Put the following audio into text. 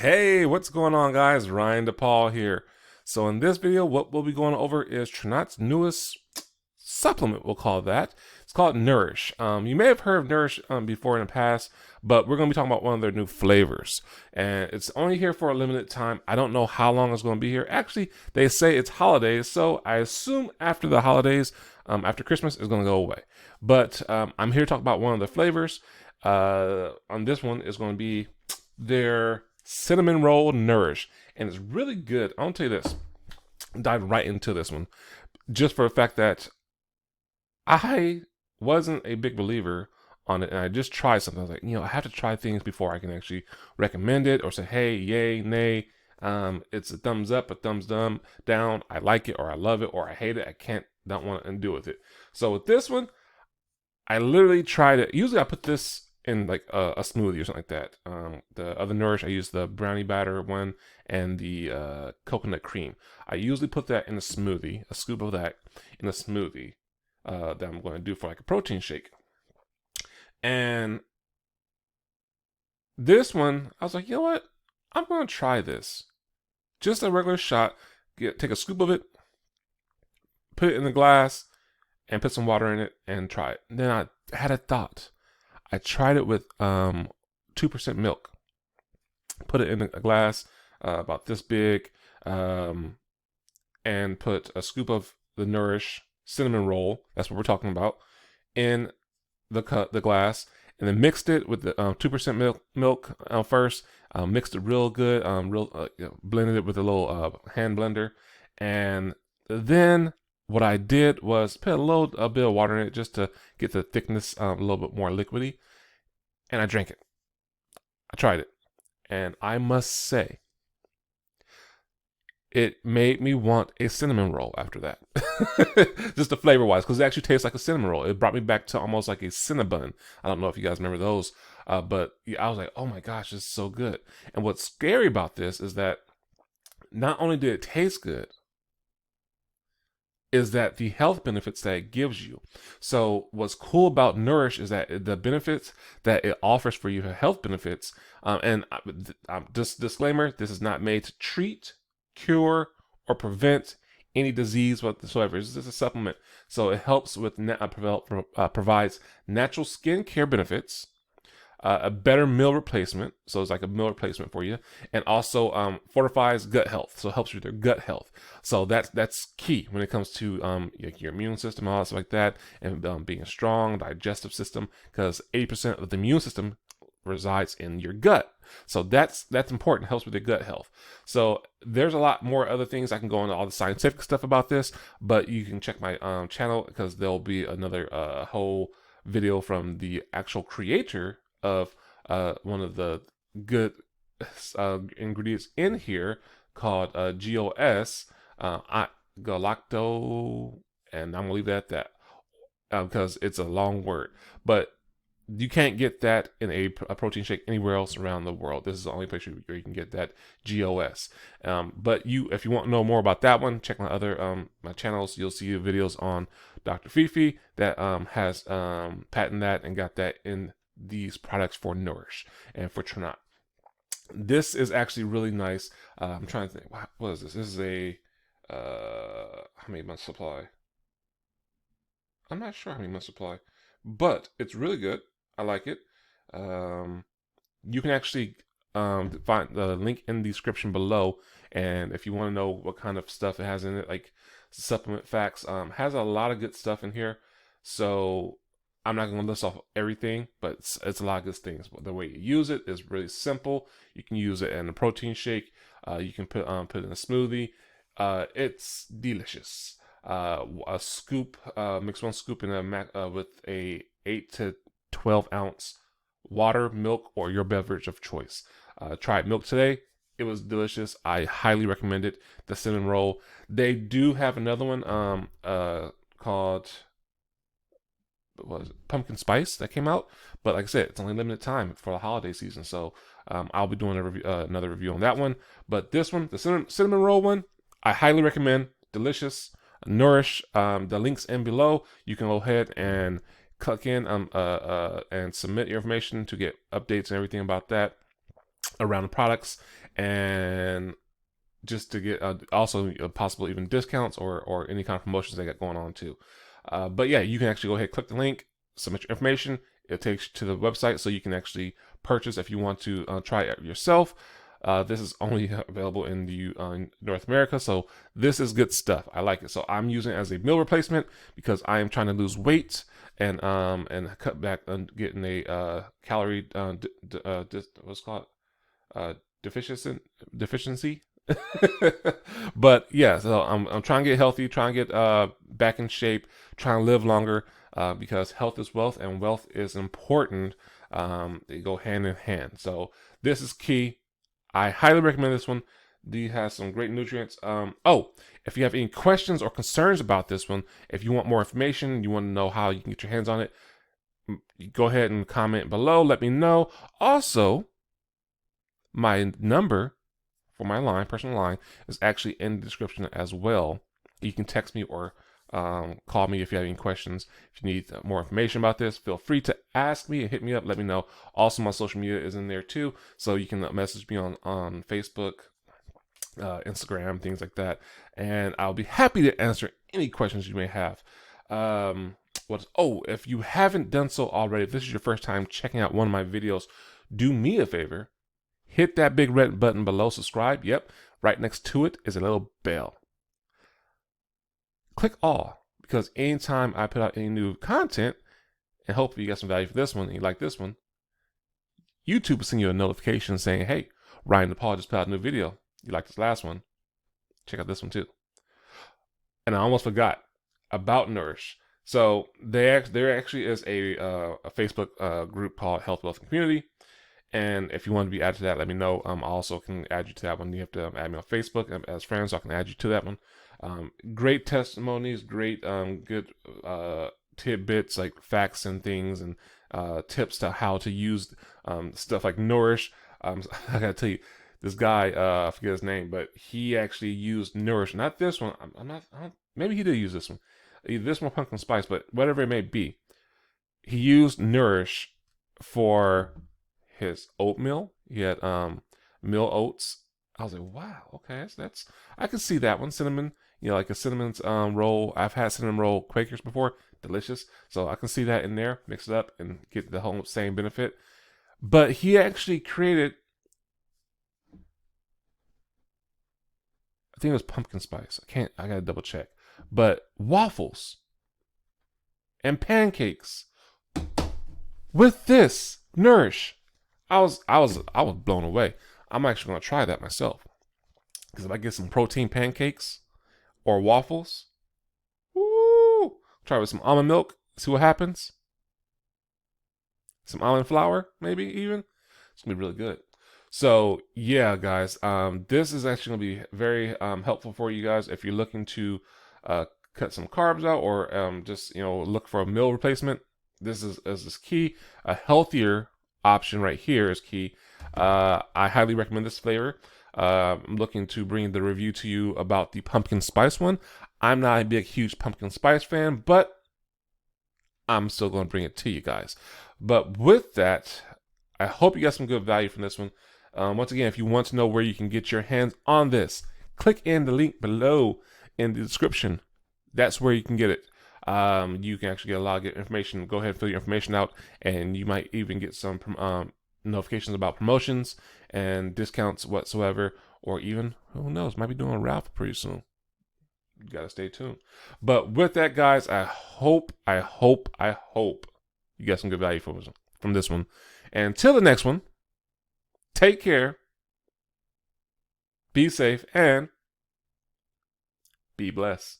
Hey, what's going on, guys? Ryan Depaul here. So in this video, what we'll be going over is Tranont's newest supplement, we'll call that. It's called Nourish. You may have heard of Nourish before in the past, but we're going to be talking about one of their new flavors. And it's only here for a limited time. I don't know how long it's going to be here. Actually, they say it's holidays, so I assume after the holidays, after Christmas, it's going to go away. But I'm here to talk about one of the flavors. On this one is going to be their cinnamon roll Nourish, and it's really good. I'll tell you this, dive right into this one, just for the fact that I wasn't a big believer on it, and I just tried something. I was like, I have to try things before I can actually recommend it or say, hey, yay, nay. It's a thumbs up, a thumbs down. I like it, or I love it, or I hate it. Don't want to do with it. So with this one, I literally tried it. Usually I put this in like a smoothie or something like that. The other Nourish, I use the brownie batter one and the coconut cream. I usually put that in a smoothie, a scoop of that in a smoothie that I'm going to do for like a protein shake. And this one, I was like, you know what? I'm going to try this. Just a regular shot. Take a scoop of it, put it in the glass, and put some water in it and try it. And then I had a thought. I tried it with 2% milk. Put it in a glass about this big, and put a scoop of the Nourish cinnamon roll. That's what we're talking about, in the glass, and then mixed it with the 2% milk first. Mixed it real good. Blended it with a little hand blender, and then what I did was put a bit of water in it just to get the thickness a little bit more liquidy, and I drank it. I tried it, and I must say, it made me want a cinnamon roll after that. Just the flavor wise, because it actually tastes like a cinnamon roll. It brought me back to almost like a Cinnabon. I don't know if you guys remember those, but yeah, I was like, oh my gosh, this is so good. And what's scary about this is that not only did it taste good, is that the health benefits that it gives you. So what's cool about Nourish is that the benefits that it offers for you, health benefits, and just disclaimer, this is not made to treat, cure, or prevent any disease whatsoever. It's just a supplement. So it helps with, provides natural skin care benefits, a better meal replacement, so it's like a meal replacement for you, and also fortifies gut health, so it helps with your gut health. So that's key when it comes to your immune system, all stuff like that, and being a strong digestive system, because 80% of the immune system resides in your gut. So that's important. It helps with your gut health. So there's a lot more other things. I can go into all the scientific stuff about this, but you can check my channel, because there'll be another whole video from the actual creator of one of the good ingredients in here, called GOS, galacto, and I'm gonna leave it at that, because it's a long word. But you can't get that in a protein shake anywhere else around the world. This is the only place where you can get that GOS. But if you want to know more about that one, check my other my channels. You'll see videos on Dr. Fifi that has patented that and got that in these products for Nourish and for Tranont. This is actually really nice. I'm trying to think, what is this? This is a how many months supply? I'm not sure how many months supply, but it's really good. I like it. You can actually find the link in the description below, and if you want to know what kind of stuff it has in it, like supplement facts, has a lot of good stuff in here. So I'm not going to list off everything, but it's a lot of good things. The way you use it is really simple. You can use it in a protein shake. You can put it in a smoothie. It's delicious. A scoop, mix one scoop in with a 8 to 12 ounce water, milk, or your beverage of choice. Tried milk today. It was delicious. I highly recommend it. The cinnamon roll. They do have another one called, was it pumpkin spice, that came out, but like I said, it's only limited time for the holiday season, so I'll be doing another review on that one. But this one, the cinnamon roll one, I highly recommend. Delicious. Nourish, the links in below. You can go ahead and click in and submit your information to get updates and everything about that. around the products, and just to get also possible even discounts or any kind of promotions they got going on too. But yeah, you can actually go ahead, click the link, submit your information. It takes you to the website so you can actually purchase if you want to try it yourself. This is only available in the North America, so this is good stuff. I like it. So I'm using it as a meal replacement because I am trying to lose weight and cut back on getting a calorie what's it called deficiency. But yeah, so I'm trying to get healthy, trying to get back in shape, trying to live longer, because health is wealth and wealth is important. They go hand in hand. So this is key. I highly recommend this one. These has some great nutrients. If you have any questions or concerns about this one, if you want more information, you want to know how you can get your hands on it, go ahead and comment below. Let me know. Also, my number for my line, personal line, is actually in the description as well. You can text me or call me if you have any questions. If you need more information about this, feel free to ask me and hit me up. Let me know. Also, my social media is in there too, so you can message me on Facebook, Instagram, things like that, and I'll be happy to answer any questions you may have. If you haven't done so already, if this is your first time checking out one of my videos, do me a favor. Hit that big red button below, subscribe. Yep, right next to it is a little bell. Click all, because anytime I put out any new content, and hopefully you got some value for this one and you like this one, YouTube will send you a notification saying, hey, Ryan Depaul just put out a new video. You like this last one? Check out this one too. And I almost forgot about Nourish. So there actually is a Facebook group called Health, Wealth, and Community. And if you want to be added to that, let me know. I also can add you to that one. You have to add me on Facebook as friends, so I can add you to that one. Great testimonies, great good tidbits like facts and things, and tips to how to use stuff like Nourish. I gotta tell you, this guy, I forget his name, but he actually used Nourish. Not this one. Maybe he did use this one. Either this one, pumpkin spice, but whatever it may be, he used Nourish for his oatmeal. He had meal oats. I was like, wow, okay, that's I can see that one. Cinnamon, like a cinnamon roll. I've had cinnamon roll Quakers before, delicious. So I can see that in there. Mix it up and get the whole same benefit. But he actually created, I think it was pumpkin spice. I gotta double check. But waffles and pancakes with this Nourish. I was blown away. I'm actually gonna try that myself, because if I get some protein pancakes or waffles, woo, try with some almond milk, see what happens. Some almond flour, maybe even. It's gonna be really good. So yeah, guys, this is actually gonna be very helpful for you guys if you're looking to cut some carbs out, or just look for a meal replacement. This is key. A healthier option right here is key. I highly recommend this flavor. I'm looking to bring the review to you about the pumpkin spice one. I'm not a big, huge pumpkin spice fan, but I'm still going to bring it to you guys. But with that, I hope you got some good value from this one. Once again, if you want to know where you can get your hands on this, click in the link below in the description. That's where you can get it. You can actually get a lot of good information. Go ahead and fill your information out, and you might even get some notifications about promotions and discounts whatsoever, or even, who knows, might be doing a raffle pretty soon. You gotta stay tuned. But with that, guys, I hope you got some good value from this one. And until the next one, take care, be safe, and be blessed.